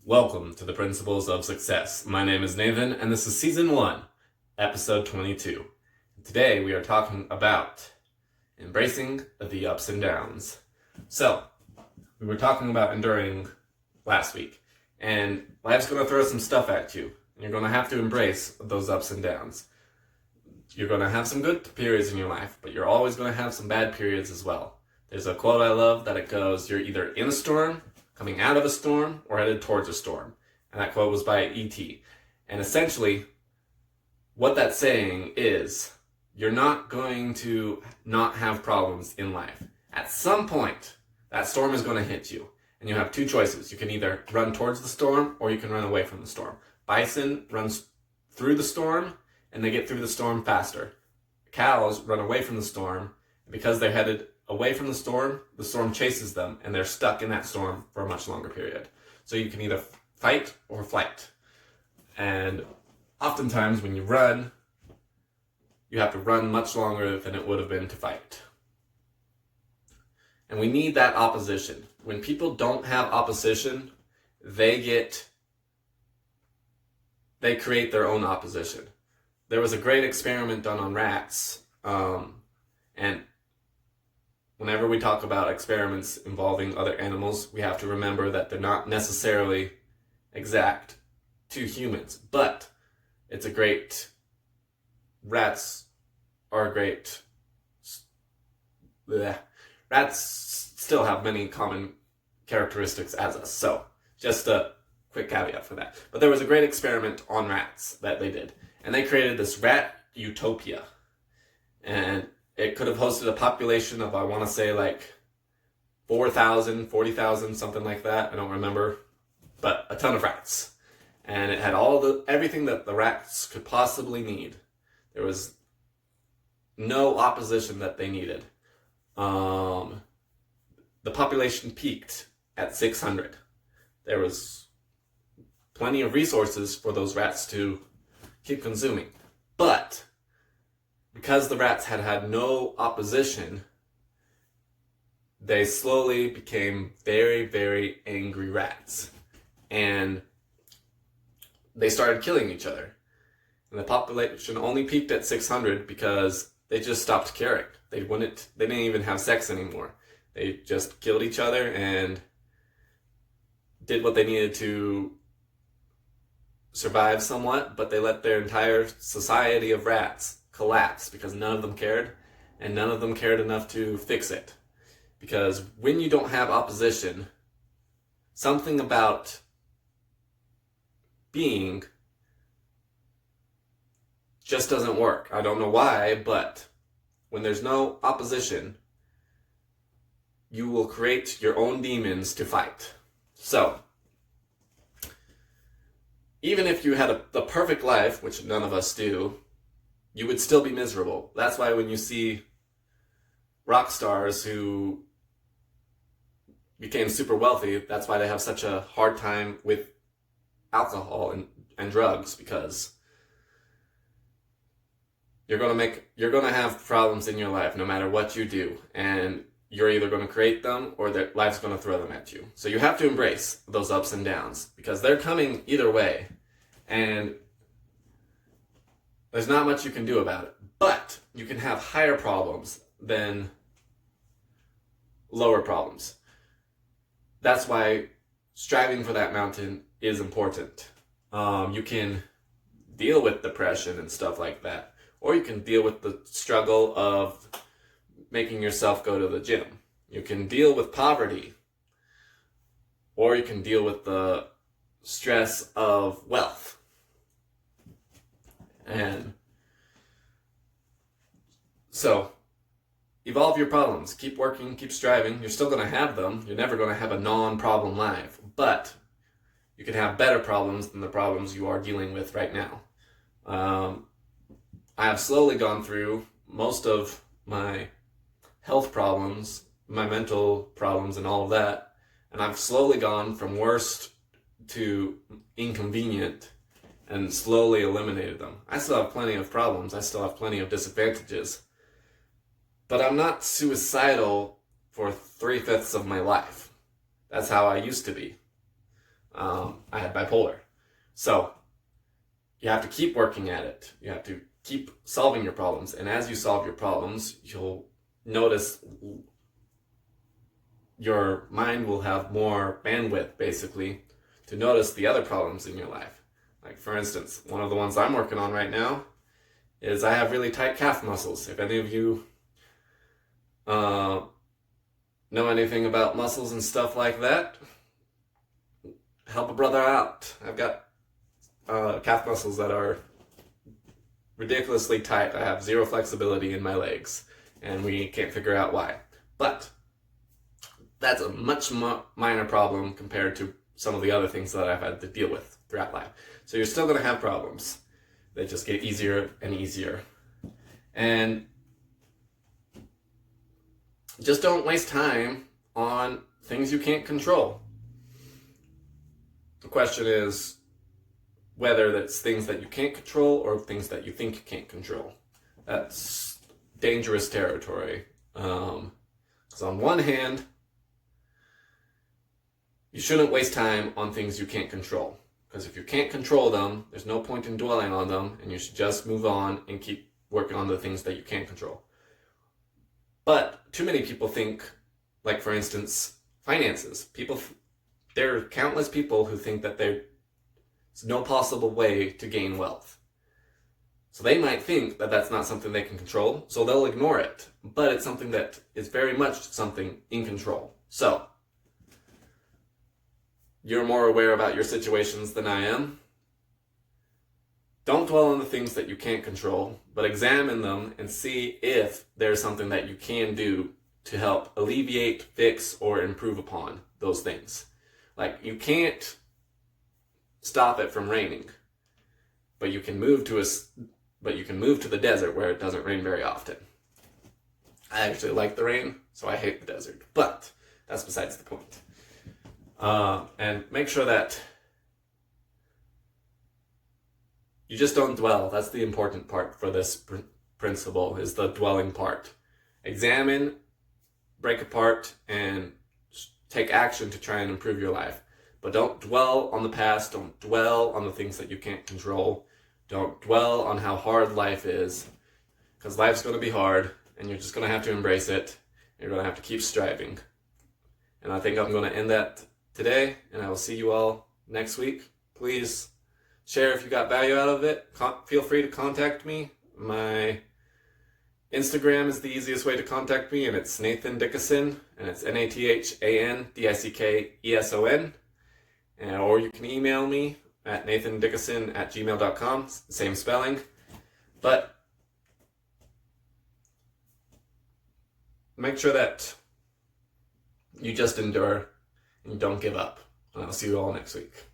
Welcome to the Principles of Success. My name is Nathan, and this is Season 1, Episode 22. Today we are talking about embracing the ups and downs. So, we were talking about enduring last week, and life's going to throw some stuff at you, and you're going to have to embrace those ups and downs. You're going to have some good periods in your life, but you're always going to have some bad periods as well. There's a quote I love that it goes, you're either in a storm, coming out of a storm, or headed towards a storm. And that quote was by E.T. And essentially, what that's saying is, you're not going to not have problems in life. At some point, that storm is going to hit you. And you have two choices. You can either run towards the storm, or you can run away from the storm. Bison runs through the storm, and they get through the storm faster. Cows run away from the storm, and because they're headed away from the storm chases them, and they're stuck in that storm for a much longer period. So you can either fight or flight. And oftentimes when you run, you have to run much longer than it would have been to fight. And we need that opposition. When people don't have opposition, they create their own opposition. There was a great experiment done on rats, and whenever we talk about experiments involving other animals, we have to remember that they're not necessarily exact to humans, but rats still have many common characteristics as us, so just a quick caveat for that. But there was a great experiment on rats that they did, and they created this rat utopia, and it could have hosted a population of, I want to say, like 4,000, 40,000, something like that. I don't remember, but a ton of rats. And it had everything that the rats could possibly need. There was no opposition that they needed. The population peaked at 600. There was plenty of resources for those rats to keep consuming. But because the rats had no opposition, they slowly became very, very angry rats. And they started killing each other. And the population only peaked at 600 because they just stopped caring. They didn't even have sex anymore. They just killed each other and did what they needed to survive somewhat, but they let their entire society of rats collapse because none of them cared, and none of them cared enough to fix it. Because when you don't have opposition, something about being just doesn't work. I don't know why, but when there's no opposition, you will create your own demons to fight. So, even if you had the perfect life, which none of us do, you would still be miserable. That's why when you see rock stars who became super wealthy, that's why they have such a hard time with alcohol and drugs, because you're gonna have problems in your life no matter what you do, and you're either gonna create them or life's gonna throw them at you. So you have to embrace those ups and downs because they're coming either way, and there's not much you can do about it, but you can have higher problems than lower problems. That's why striving for that mountain is important. You can deal with depression and stuff like that, or you can deal with the struggle of making yourself go to the gym. You can deal with poverty, or you can deal with the stress of wealth. And so, evolve your problems. Keep working, keep striving. You're still going to have them. You're never going to have a non-problem life. But you can have better problems than the problems you are dealing with right now. I have slowly gone through most of my health problems, my mental problems, and all of that. And I've slowly gone from worst to inconvenient and slowly eliminated them. I still have plenty of problems. I still have plenty of disadvantages. But I'm not suicidal for 3/5 of my life. That's how I used to be. I bipolar. So you have to keep working at it. You have to keep solving your problems. And as you solve your problems, you'll notice your mind will have more bandwidth, basically, to notice the other problems in your life. Like, for instance, one of the ones I'm working on right now is I have really tight calf muscles. If any of you know anything about muscles and stuff like that, help a brother out. I've got calf muscles that are ridiculously tight. I have zero flexibility in my legs, and we can't figure out why. But that's a much minor problem compared to some of the other things that I've had to deal with throughout life. So you're still going to have problems. They just get easier and easier. And just don't waste time on things you can't control. The question is whether that's things that you can't control or things that you think you can't control. That's dangerous territory. Because on one hand, you shouldn't waste time on things you can't control. Because if you can't control them, there's no point in dwelling on them, and you should just move on and keep working on the things that you can't control. But too many people think, like for instance, finances. There are countless people who think that there's no possible way to gain wealth. So they might think that that's not something they can control, so they'll ignore it. But it's something that is very much something in control. So you're more aware about your situations than I am. Don't dwell on the things that you can't control, but examine them and see if there's something that you can do to help alleviate, fix, or improve upon those things. Like, you can't stop it from raining, but you can move to the desert where it doesn't rain very often. I actually like the rain, so I hate the desert, but that's besides the point. And make sure that you just don't dwell. That's the important part for this principle, is the dwelling part. Examine, break apart, and take action to try and improve your life. But don't dwell on the past. Don't dwell on the things that you can't control. Don't dwell on how hard life is, because life's going to be hard, and you're just going to have to embrace it. You're going to have to keep striving. And I think I'm going to end that today, and I will see you all next week. Please share if you got value out of it. Feel free to contact me. My Instagram is the easiest way to contact me, and it's Nathan Dickeson, and it's NATHANDICKESON. Or you can email me at nathandickeson@gmail.com, same spelling. But make sure that you just endure and don't give up. And I'll see you all next week.